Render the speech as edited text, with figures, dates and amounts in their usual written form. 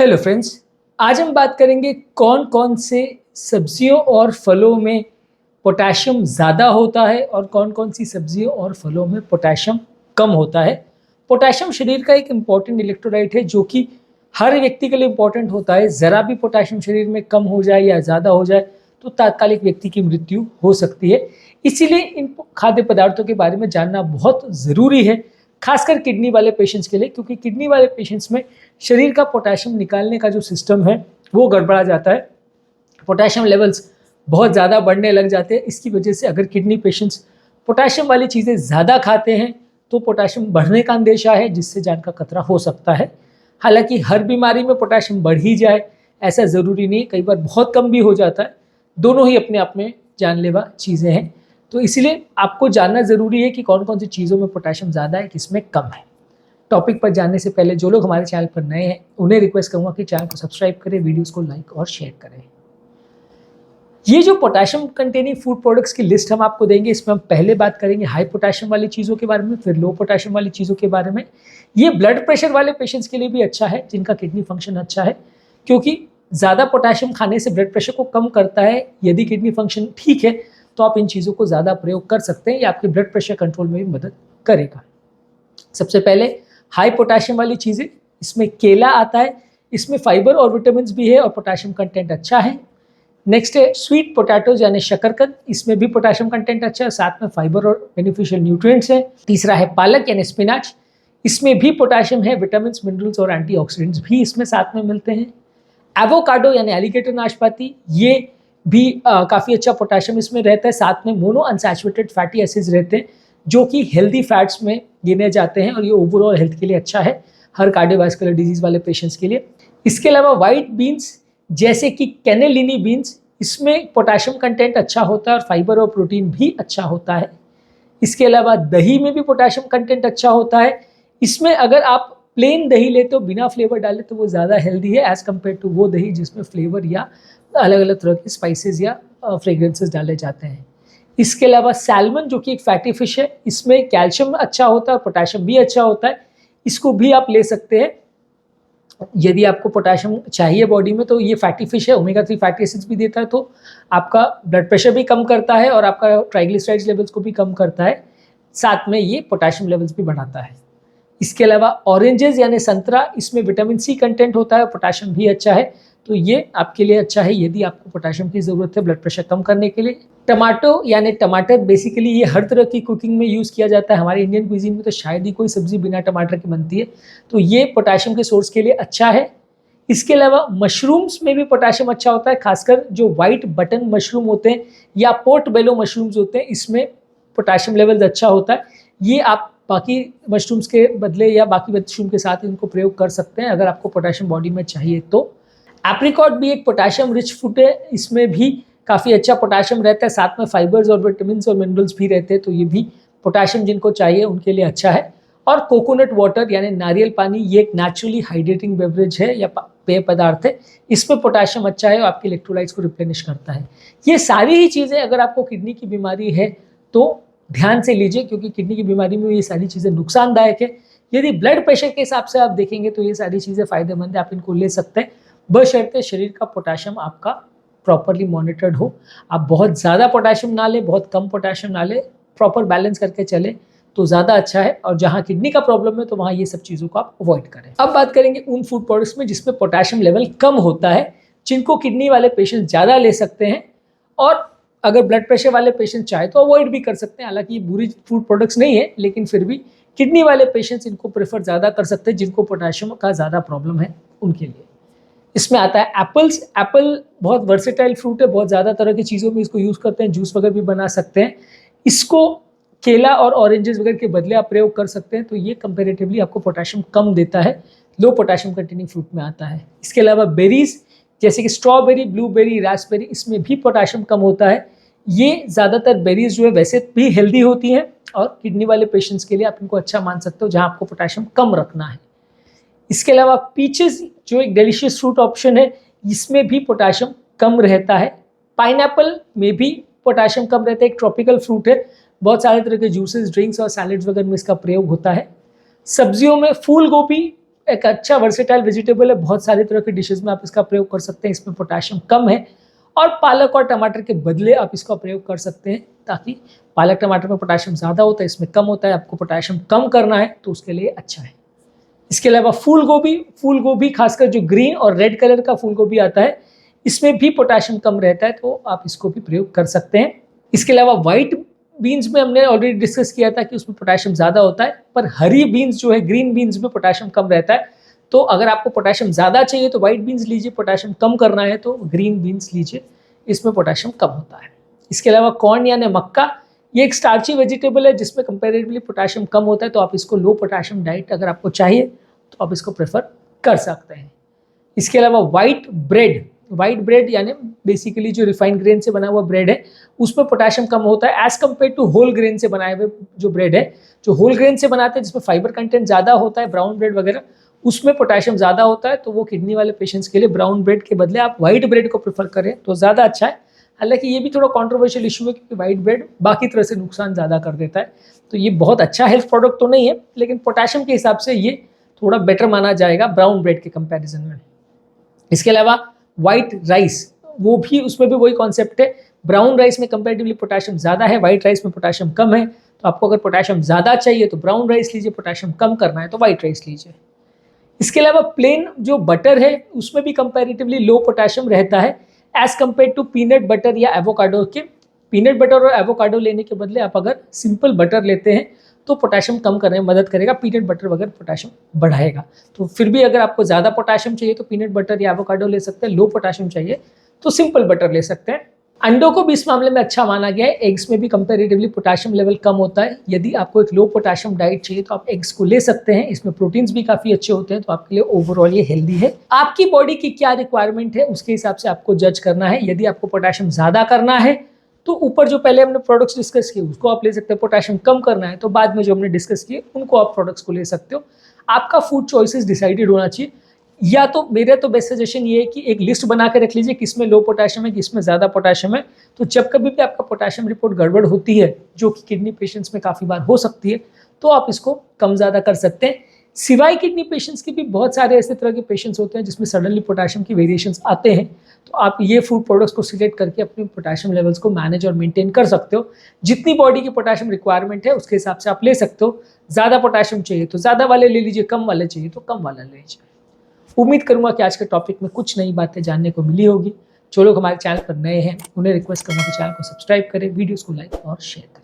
Hello friends, आज हम बात करेंगे कौन कौन से सब्जियों और फलों में पोटेशियम ज़्यादा होता है और कौन कौन सी सब्जियों और फलों में पोटेशियम कम होता है। पोटेशियम शरीर का एक इम्पॉर्टेंट इलेक्ट्रोलाइट है जो कि हर व्यक्ति के लिए इम्पॉर्टेंट होता है। ज़रा भी पोटेशियम शरीर में कम हो जाए या ज़्यादा हो जाए तो तात्कालिक व्यक्ति की मृत्यु हो सकती है। इसीलिए इन खाद्य पदार्थों के बारे में जानना बहुत ज़रूरी है, खासकर किडनी वाले पेशेंट्स के लिए, क्योंकि किडनी वाले पेशेंट्स में शरीर का पोटेशियम निकालने का जो सिस्टम है वो गड़बड़ा जाता है। पोटेशियम लेवल्स बहुत ज़्यादा बढ़ने लग जाते हैं। इसकी वजह से अगर किडनी पेशेंट्स पोटेशियम वाली चीज़ें ज़्यादा खाते हैं तो पोटेशियम बढ़ने का अंदेशा है, जिससे जान का खतरा हो सकता है। हालांकि हर बीमारी में पोटेशियम बढ़ ही जाए ऐसा ज़रूरी नहीं, कई बार बहुत कम भी हो जाता है। दोनों ही अपने आप में जानलेवा चीज़ें हैं, तो इसलिए आपको जानना ज़रूरी है कि कौन कौन सी चीज़ों में पोटेशियम ज़्यादा है, किसमें कम है। टॉपिक पर जानने से पहले जो लोग हमारे चैनल पर नए हैं उन्हें रिक्वेस्ट करूंगा कि चैनल को सब्सक्राइब करें, वीडियोस को लाइक और शेयर करें। ये जो पोटेशियम कंटेनिंग फूड प्रोडक्ट्स की लिस्ट हम आपको देंगे, इसमें हम पहले बात करेंगे हाई पोटेशियम वाली चीज़ों के बारे में, फिर लो पोटेशियम वाली चीज़ों के बारे में। ये ब्लड प्रेशर वाले पेशेंट्स के लिए भी अच्छा है जिनका किडनी फंक्शन अच्छा है, क्योंकि ज़्यादा पोटेशियम खाने से ब्लड प्रेशर को कम करता है। यदि किडनी फंक्शन ठीक है तो आप इन चीज़ों को ज़्यादा प्रयोग कर सकते हैं, ये आपके ब्लड प्रेशर कंट्रोल में भी मदद करेगा। सबसे पहले हाई पोटेशियम वाली चीज़ें, इसमें केला आता है, इसमें फाइबर और विटामिन भी है और पोटेशियम कंटेंट अच्छा है। नेक्स्ट है स्वीट पोटैटोज यानी शकरकंद, इसमें भी पोटेशियम कंटेंट अच्छा है, साथ में फाइबर और बेनिफिशियल न्यूट्रिएंट्स हैं। तीसरा है पालक यानी स्पिनाच, इसमें भी पोटेशियम है, विटामिन, मिनरल्स और एंटीऑक्सीडेंट्स भी इसमें साथ में मिलते हैं। एवोकाडो यानी एलिगेटर नाशपाती, ये भी काफ़ी अच्छा पोटेशियम इसमें रहता है, साथ में मोनो अनसैचुरेटेड फैटी एसिड्स रहते हैं जो कि हेल्दी फैट्स में गिने जाते हैं और ये ओवरऑल हेल्थ के लिए अच्छा है, हर कार्डियोवास्कुलर डिजीज़ वाले पेशेंट्स के लिए। इसके अलावा वाइट बीन्स जैसे कि कैनेलिनी बीन्स, इसमें पोटेशियम कंटेंट अच्छा होता है और फाइबर और प्रोटीन भी अच्छा होता है। इसके अलावा दही में भी पोटेशियम कंटेंट अच्छा होता है। इसमें अगर आप प्लेन दही लेते हो बिना फ्लेवर डाले तो वो ज़्यादा हेल्दी है एज़ कम्पेयर टू वो दही जिसमें फ्लेवर या अलग अलग तरह के स्पाइसेस या फ्रेग्रेंसेस डाले जाते हैं। इसके अलावा सैल्मन जो कि एक फैटी फिश है, इसमें कैल्शियम अच्छा होता है और पोटेशियम भी अच्छा होता है, इसको भी आप ले सकते हैं यदि आपको पोटेशियम चाहिए बॉडी में। तो ये फैटी फिश है, ओमेगा 3 फैटी एसिड्स भी देता है, तो आपका ब्लड प्रेशर भी कम करता है और आपका ट्राइग्लिसराइड्स लेवल्स को भी कम करता है, साथ में ये पोटेशियम लेवल्स भी बढ़ाता है। इसके अलावा ऑरेंजेस यानी संतरा, इसमें विटामिन सी कंटेंट होता है, पोटेशियम भी अच्छा है, तो ये आपके लिए अच्छा है यदि आपको पोटेशियम की ज़रूरत है ब्लड प्रेशर कम करने के लिए। टमाटो यानी टमाटर, बेसिकली ये हर तरह की कुकिंग में यूज़ किया जाता है। हमारे इंडियन क्विजीन में तो शायद ही कोई सब्ज़ी बिना टमाटर की बनती है, तो ये पोटेशियम के सोर्स के लिए अच्छा है। इसके अलावा मशरूम्स में भी पोटेशियम अच्छा होता है, खासकर जो वाइट बटन मशरूम होते हैं या पोर्ट बेलो मशरूम्स होते हैं, इसमें पोटेशियम लेवल अच्छा होता है। ये आप बाकी मशरूम्स के बदले या बाकी मशरूम के साथ इनको प्रयोग कर सकते हैं अगर आपको पोटेशियम बॉडी में चाहिए तो। एप्रिकॉट भी एक पोटेशियम रिच फूड है, इसमें भी काफ़ी अच्छा पोटेशियम रहता है, साथ में फाइबर्स और विटामिन और मिनरल्स भी रहते हैं, तो ये भी पोटेशियम जिनको चाहिए उनके लिए अच्छा है। और कोकोनट वाटर यानी नारियल पानी, ये एक नेचुरली हाइड्रेटिंग बेवरेज है या पेय पदार्थ है, इसमें पोटेशियम अच्छा है और आपके इलेक्ट्रोलाइट्स को रिप्लेनिश करता है। ये सारी ही चीज़ें अगर आपको किडनी की बीमारी है तो ध्यान से लीजिए, क्योंकि किडनी की बीमारी में ये सारी चीज़ें नुकसानदायक है। यदि ब्लड प्रेशर के हिसाब से आप देखेंगे तो ये सारी चीज़ें फ़ायदेमंद है, आप इनको ले सकते हैं, बशर्ते शरीर का पोटेशियम आपका प्रॉपरली मॉनिटर्ड हो। आप बहुत ज़्यादा पोटेशियम ना लें, बहुत कम पोटेशियम ना लें, प्रॉपर बैलेंस करके चलें तो ज़्यादा अच्छा है। और जहाँ किडनी का प्रॉब्लम है तो वहाँ ये सब चीज़ों को आप अवॉइड करें। अब बात करेंगे उन फूड प्रोडक्ट्स में जिसमें पोटेशियम लेवल कम होता है, जिनको किडनी वाले पेशेंट ज़्यादा ले सकते हैं, और अगर ब्लड प्रेशर वाले पेशेंट चाहे तो अवॉइड भी कर सकते हैं। हालांकि ये बुरी फूड प्रोडक्ट्स नहीं है, लेकिन फिर भी किडनी वाले पेशेंट्स इनको प्रेफर ज़्यादा कर सकते हैं जिनको पोटेशियम का ज़्यादा प्रॉब्लम है उनके लिए। इसमें आता है एप्पल्स। एप्पल बहुत वर्सेटाइल फ्रूट है, बहुत ज़्यादा तरह की चीज़ों में इसको यूज़ करते हैं, जूस वगैरह भी बना सकते हैं। इसको केला और ऑरेंजेस वगैरह के बदले आप प्रयोग कर सकते हैं, तो ये कंपेरेटिवली आपको पोटेशियम कम देता है, लो पोटेशियम कंटेनिंग फ्रूट में आता है। इसके अलावा बेरीज जैसे कि स्ट्रॉबेरी, ब्लूबेरी, रास्पबेरी, इसमें भी पोटेशियम कम होता है। ये ज़्यादातर बेरीज जो है वैसे भी हेल्दी होती हैं और किडनी वाले पेशेंट्स के लिए आप इनको अच्छा मान सकते हो जहाँ आपको पोटेशियम कम रखना है। इसके अलावा पीचेस जो एक डिलीशियस फ्रूट ऑप्शन है, इसमें भी पोटेशियम कम रहता है। पाइनएप्पल में भी पोटेशियम कम रहता है, एक ट्रॉपिकल फ्रूट है, बहुत सारे तरह के जूसेस, ड्रिंक्स और सैलड्स वगैरह में इसका प्रयोग होता है। सब्जियों में फूल गोभी एक अच्छा वर्सेटाइल वेजिटेबल है, बहुत सारी तरह की डिशेज में आप इसका प्रयोग कर सकते हैं, इसमें पोटेशियम कम है। और पालक और टमाटर के बदले आप इसका प्रयोग कर सकते हैं, ताकि पालक टमाटर में पोटेशियम ज़्यादा होता है, इसमें कम होता है, आपको पोटेशियम कम करना है तो उसके लिए अच्छा है। इसके अलावा फूल गोभी खासकर जो ग्रीन और रेड कलर का फूल गोभी आता है, इसमें भी पोटेशियम कम रहता है, तो आप इसको भी प्रयोग कर सकते हैं। इसके अलावा व्हाइट बीन्स में हमने ऑलरेडी डिस्कस किया था कि उसमें पोटेशियम ज़्यादा होता है, पर हरी बीन्स जो है, ग्रीन बीन्स में पोटेशियम कम रहता है। तो अगर आपको पोटेशियम ज़्यादा चाहिए तो व्हाइट बीन्स लीजिए, पोटेशियम कम करना है तो ग्रीन बीन्स लीजिए, इसमें पोटेशियम कम होता है। इसके अलावा कॉर्न यानी मक्का, ये एक स्टार्ची वेजिटेबल है जिसमें कंपेरेटिवली पोटेशियम कम होता है, तो आप इसको लो पोटेशियम डाइट अगर आपको चाहिए तो आप इसको प्रेफर कर सकते हैं। इसके अलावा वाइट ब्रेड यानी बेसिकली जो रिफाइंड ग्रेन से बना हुआ ब्रेड है, उसमें पोटेशियम कम होता है as compared to whole grain से बनाए हुए जो ब्रेड है। जो होल ग्रेन से बनाते हैं जिसमें फाइबर कंटेंट ज़्यादा होता है, ब्राउन ब्रेड वगैरह, उसमें पोटेशियम ज़्यादा होता है, तो वो किडनी वाले पेशेंट्स के लिए ब्राउन ब्रेड के बदले आप वाइट ब्रेड को प्रेफर करें तो ज़्यादा अच्छा है। हालांकि ये भी थोड़ा कॉन्ट्रोवर्शियल इशू है क्योंकि वाइट ब्रेड बाकी तरह से नुकसान ज़्यादा कर देता है, तो ये बहुत अच्छा हेल्थ प्रोडक्ट तो नहीं है, लेकिन पोटेशियम के हिसाब से ये थोड़ा बेटर माना जाएगा ब्राउन ब्रेड के कंपैरिजन में। इसके अलावा वाइट राइस, वो भी उसमें भी वही कॉन्सेप्ट है, ब्राउन राइस में कंपैरेटिवली पोटेशियम ज़्यादा है, वाइट राइस में पोटेशियम कम है। तो आपको अगर पोटेशियम ज़्यादा चाहिए तो ब्राउन राइस लीजिए, पोटेशियम कम करना है तो वाइट राइस लीजिए। इसके अलावा प्लेन जो बटर है उसमें भी कंपैरेटिवली लो पोटेशियम रहता है as compared to peanut butter या एवोकाडो के। पीनट बटर और एवोकाडो लेने के बदले आप अगर सिंपल बटर लेते हैं तो पोटेशियम कम करने में मदद करेगा, पीनट बटर वगैरह पोटेशियम बढ़ाएगा। तो फिर भी अगर आपको ज़्यादा पोटेशियम चाहिए तो पीनट बटर या एवोकाडो ले सकते हैं, लो पोटेशियम चाहिए तो सिंपल बटर ले सकते हैं। अंडों को भी इस मामले में अच्छा माना गया है, एग्स में भी कंपैरेटिवली पोटेशियम लेवल कम होता है। यदि आपको एक लो पोटेशियम डाइट चाहिए तो आप एग्स को ले सकते हैं, इसमें प्रोटीन्स भी काफ़ी अच्छे होते हैं, तो आपके लिए ओवरऑल ये हेल्दी है। आपकी बॉडी की क्या रिक्वायरमेंट है उसके हिसाब से आपको जज करना है। यदि आपको पोटेशियम ज़्यादा करना है तो ऊपर जो पहले हमने प्रोडक्ट्स डिस्कस किए उसको आप ले सकते हैं, पोटेशियम कम करना है तो बाद में जो हमने डिस्कस किए उनको आप प्रोडक्ट्स को ले सकते हो। आपका फूड चॉइसेस डिसाइडेड होना चाहिए, या तो मेरे तो बेस्ट सजेशन ये है कि एक लिस्ट बना के रख लीजिए किसमें लो पोटेशियम है, किसमें ज़्यादा पोटेशियम है। तो जब कभी भी आपका पोटेशियम रिपोर्ट गड़बड़ होती है, जो कि किडनी पेशेंट्स में काफ़ी बार हो सकती है, तो आप इसको कम ज़्यादा कर सकते हैं। सिवाय किडनी पेशेंट्स के भी बहुत सारे ऐसे तरह के पेशेंट्स होते हैं जिसमें सडनली पोटेशियम की वेरिएशंस आते हैं, तो आप ये फूड प्रोडक्ट्स को सिलेक्ट करके अपने पोटेशियम लेवल्स को मैनेज और मेंटेन कर सकते हो। जितनी बॉडी की पोटेशियम रिक्वायरमेंट है उसके हिसाब से आप ले सकते हो। ज़्यादा पोटेशियम चाहिए तो ज़्यादा वाले ले लीजिए, कम वाले चाहिए तो कम वाला ले लीजिए। उम्मीद करूंगा कि आज के टॉपिक में कुछ नई बातें जानने को मिली होगी। जो लोग हमारे चैनल पर नए हैं उन्हें रिक्वेस्ट करूंगा कि चैनल को सब्सक्राइब करें, वीडियोस को लाइक और शेयर करें।